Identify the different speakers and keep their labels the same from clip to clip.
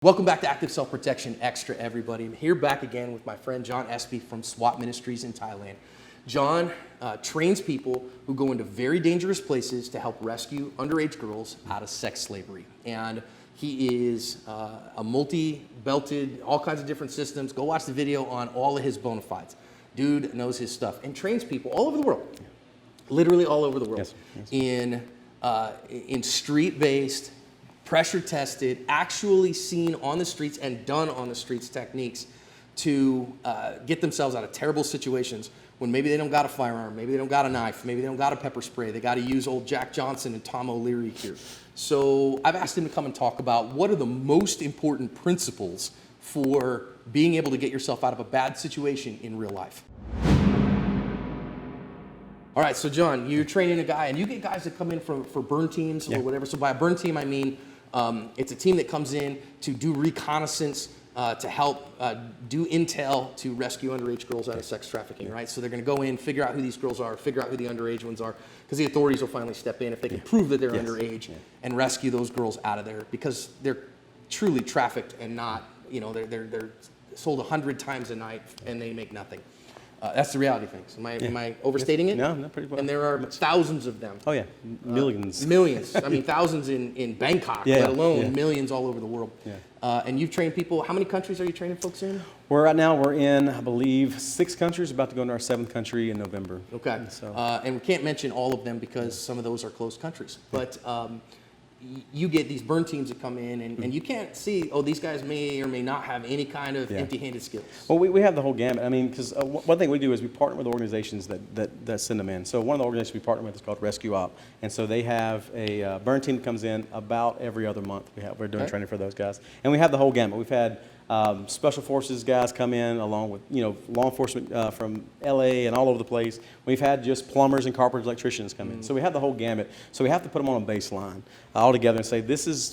Speaker 1: Welcome back to Active Self-Protection Extra, everybody. I'm here back again with my friend John Espy from SWAT Ministries in Thailand. John trains people who go into very dangerous places to help rescue underage girls out of sex slavery. And he is a multi-belted, all kinds of different systems. Go watch the video on all of his bona fides. Dude knows his stuff and trains people all over the world, literally all over the world, in street-based, pressure tested, actually seen on the streets and done on the streets techniques to get themselves out of terrible situations when maybe they don't got a firearm, maybe they don't got a knife, maybe they don't got a pepper spray. They got to use old Jack Johnson and Tom O'Leary here. So I've asked him to come and talk about what are the most important principles for being able to get yourself out of a bad situation in real life. All right, so John, you're training a guy, and you get guys that come in for burn teams or whatever. So by a burn team, I mean it's a team that comes in to do reconnaissance, to help do intel to rescue underage girls out of sex trafficking, right? So they're going to go in, figure out who these girls are, figure out who the underage ones are, because the authorities will finally step in if they can prove that they're underage and rescue those girls out of there, because they're truly trafficked and not, you know, they're sold 100 times a night and they make nothing. That's the reality of things. Am I overstating it?
Speaker 2: No, not pretty well.
Speaker 1: And there are thousands of them.
Speaker 2: Oh yeah, millions.
Speaker 1: Millions. I mean, thousands in Bangkok, let alone millions all over the world. And you've trained people. How many countries are you training folks in?
Speaker 2: Right now we're in, I believe, 6 countries. About to go into our 7th country in November.
Speaker 1: Okay. So. And we can't mention all of them because some of those are closed countries. But you get these burn teams that come in, and you can't see, oh, these guys may or may not have any kind of empty-handed skills.
Speaker 2: Well, we have the whole gamut. I mean, because one thing we do is we partner with organizations that send them in. So one of the organizations we partner with is called Rescue Op, and so they have a burn team that comes in about every other month. We're doing training for those guys, and we have the whole gamut. We've had special forces guys come in along with, you know, law enforcement from LA and all over the place. We've had just plumbers and carpenters, electricians come in. So we have the whole gamut. So we have to put them on a baseline all together and say,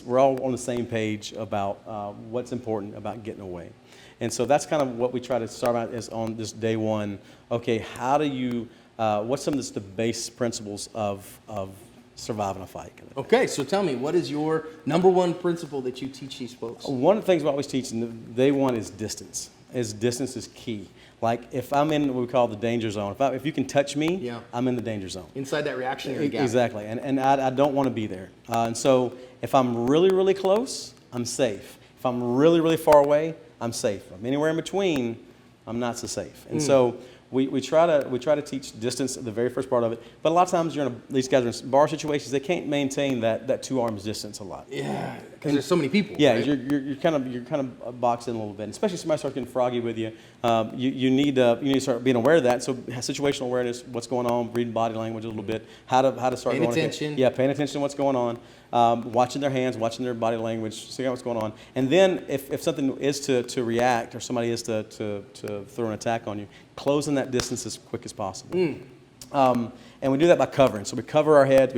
Speaker 2: we're all on the same page about what's important about getting away. And so that's kind of what we try to start out is on this day one. Okay, how do you, what's some of the base principles of surviving a fight?
Speaker 1: Okay, so tell me, what is your number one principle that you teach these folks?
Speaker 2: One of the things we always teach in day one is distance. Distance is key. Like if I'm in what we call the danger zone, if you can touch me, I'm in the danger zone.
Speaker 1: Inside that reactionary gap.
Speaker 2: Exactly, and I don't want to be there. And so if I'm really, really close, I'm safe. If I'm really, really far away, I'm safe. If I'm anywhere in between, I'm not so safe. And so we try to teach distance at the very first part of it, but a lot of times these guys are in bar situations. They can't maintain that 2 arms distance a lot.
Speaker 1: Yeah, because there's so many people.
Speaker 2: Yeah,
Speaker 1: right?
Speaker 2: you're kind of boxed in a little bit, and especially if somebody starts getting froggy with you. You need to start being aware of that. So situational awareness, what's going on, reading body language a little bit, how to start
Speaker 1: paying attention.
Speaker 2: Yeah, paying attention to what's going on, watching their hands, watching their body language, seeing what's going on, and then if something is to react or somebody is to throw an attack on you, closing that distance as quick as possible. And we do that by covering. So we cover our head,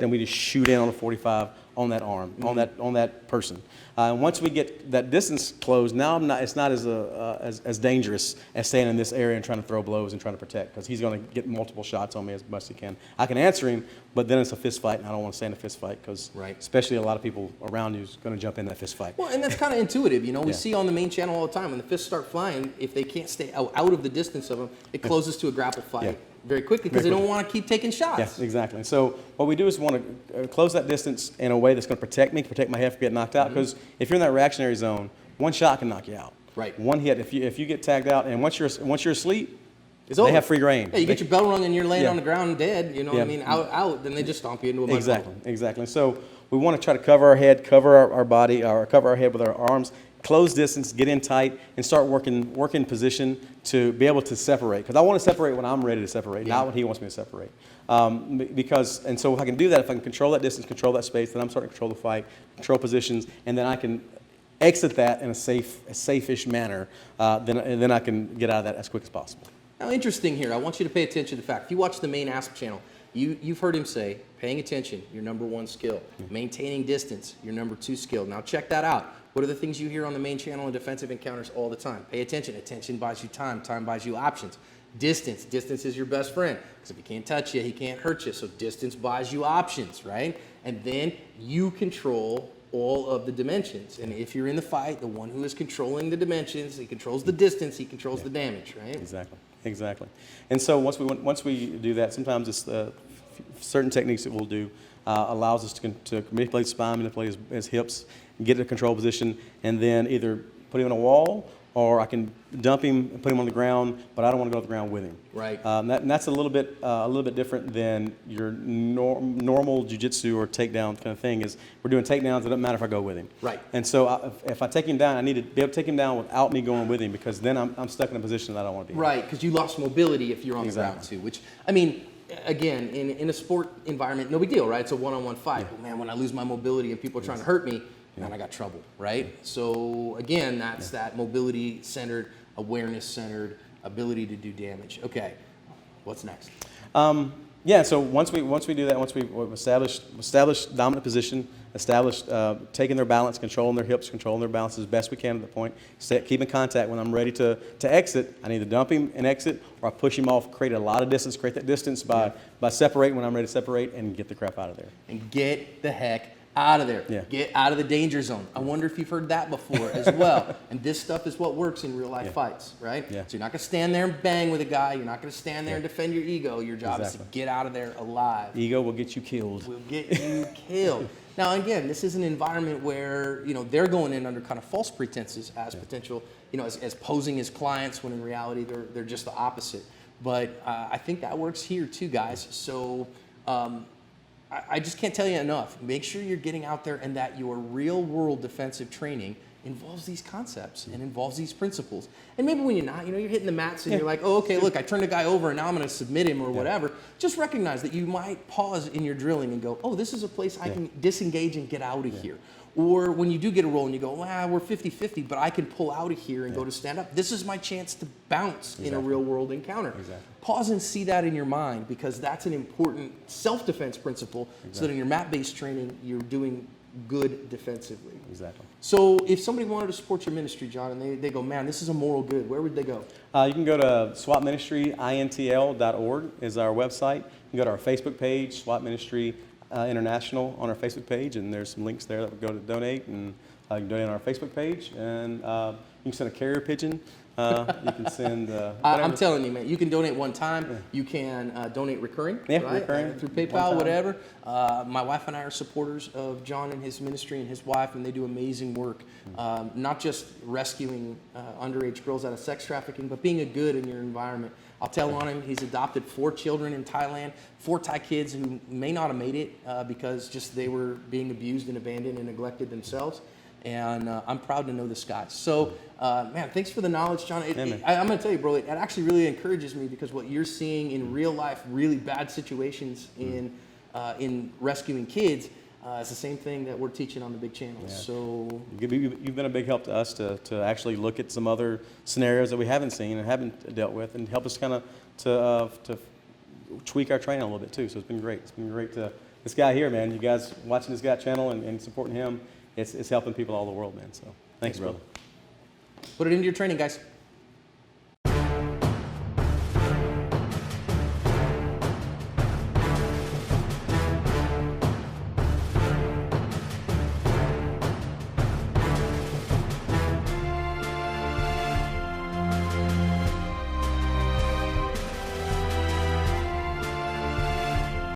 Speaker 2: and we just shoot in on a 45 on that arm, on that person. And once we get that distance closed, now it's not as dangerous as staying in this area and trying to throw blows and trying to protect, because he's going to get multiple shots on me as much as he can. I can answer him, but then it's a fist fight, and I don't want to stay in a fist fight because especially a lot of people around you is going to jump in that fist fight.
Speaker 1: Well, and that's kind of intuitive. You know, we see on the main channel all the time when the fists start flying, if they can't stay out of the distance of them, it closes to a grapple fight. Very quickly, because they don't want to keep taking shots.
Speaker 2: Yeah, exactly. So what we do is we want to close that distance in a way that's going to protect me, protect my head from getting knocked out. Because if you're in that reactionary zone, one shot can knock you out.
Speaker 1: Right.
Speaker 2: One hit. If you get tagged out, and once you're asleep,
Speaker 1: they
Speaker 2: have free reign.
Speaker 1: Yeah, you get your bell rung and you're laying on the ground dead. You know what I mean? Out. Then they just stomp you into a mud
Speaker 2: Exactly. Exactly. So we want to try to cover our head, cover our body, or cover our head with our arms. Close distance, get in tight, and start working position to be able to separate. Because I want to separate when I'm ready to separate, not when he wants me to separate. And so if I can do that, if I can control that distance, control that space, then I'm starting to control the fight, control positions, and then I can exit that in a safe-ish manner. Then I can get out of that as quick as possible.
Speaker 1: Now, interesting here. I want you to pay attention to the fact. If you watch the main ASP channel, you've heard him say, paying attention, your number 1 skill. Maintaining distance, your number 2 skill. Now check that out. What are the things you hear on the main channel in defensive encounters all the time? Pay attention. Attention buys you time. Time buys you options. Distance. Distance is your best friend, because if he can't touch you, he can't hurt you. So distance buys you options, right? And then you control all of the dimensions. And if you're in the fight, the one who is controlling the dimensions, he controls the distance, he controls the damage, right?
Speaker 2: Exactly. And so once we do that, sometimes it's certain techniques that we'll do allows us to manipulate spine, manipulate his hips, get to a control position, and then either put him on a wall, or I can dump him and put him on the ground, but I don't want to go to the ground with him.
Speaker 1: Right.
Speaker 2: And that's a little bit different than your normal jiu-jitsu or takedown kind of thing. Is we're doing takedowns. It doesn't matter if I go with him.
Speaker 1: Right.
Speaker 2: And so if I take him down, I need to be able to take him down without me going with him, because then I'm stuck in a position that I don't want to be in.
Speaker 1: Right, because you lost mobility if you're on the ground too, which, I mean, again, in a sport environment, no big deal, right? It's a one-on-one fight. But man, when I lose my mobility and people are trying to hurt me, man, I got trouble, right? So again, that's that mobility-centered, awareness-centered ability to do damage. Okay, what's next?
Speaker 2: So once we do that, once we've established dominant position, established taking their balance, controlling their hips, controlling their balance as best we can at the point, keeping contact. When I'm ready to exit, I need to dump him and exit, or I push him off, create a lot of distance, create that distance by separating when I'm ready to separate, and get the crap out of there.
Speaker 1: And get the heck out of there.
Speaker 2: Yeah.
Speaker 1: Get out of the danger zone. I wonder if you've heard that before as well. And this stuff is what works in real life fights, right?
Speaker 2: Yeah.
Speaker 1: So you're not going to stand there and bang with a guy. You're not going to stand there and defend your ego. Your job is to get out of there alive.
Speaker 2: Ego will get you killed.
Speaker 1: Will get you killed. Now, again, this is an environment where, they're going in under kind of false pretenses as potential, as posing as clients, when in reality they're just the opposite. But I think that works here too, guys. So I just can't tell you enough. Make sure you're getting out there and that your real world defensive training involves these concepts and involves these principles. And maybe when you're not, you're hitting the mats and you're like, oh, okay, look, I turned a guy over and now I'm going to submit him or whatever. Just recognize that you might pause in your drilling and go, oh, this is a place I can disengage and get out of here. Or when you do get a roll and you go, well, we're 50-50, but I can pull out of here and go to stand up. This is my chance to bounce in a real world encounter. Pause and see that in your mind, because that's an important self-defense principle, so that in your mat-based training, you're doing good defensively. So if somebody wanted to support your ministry, John, and they go, man, this is a moral good, where would they go?
Speaker 2: You can go to swapministryintl.org is our website. You can go to our Facebook page, Swap Ministry International, on our Facebook page, and there's some links there that would go to donate, and you can donate on our Facebook page, and you can send a carrier pigeon. You can send.
Speaker 1: I'm telling you, man, you can donate one time. You can donate recurring, right?
Speaker 2: Recurring
Speaker 1: through PayPal, whatever. My wife and I are supporters of John and his ministry and his wife, and they do amazing work. Not just rescuing underage girls out of sex trafficking, but being a good in your environment. I'll tell on him, he's adopted 4 children in Thailand, 4 Thai kids who may not have made it because just they were being abused and abandoned and neglected themselves. And I'm proud to know this guy. So, man, thanks for the knowledge, John. I'm going to tell you, bro, it actually really encourages me, because what you're seeing in real life, really bad situations in rescuing kids, is the same thing that we're teaching on the big channel. So
Speaker 2: you've been a big help to us to actually look at some other scenarios that we haven't seen and haven't dealt with, and help us kind of to tweak our training a little bit too. So it's been great. It's been great to this guy here, man. You guys watching this guy channel and supporting him. It's helping people all over the world, man. So thanks, brother.
Speaker 1: Put it into your training, guys.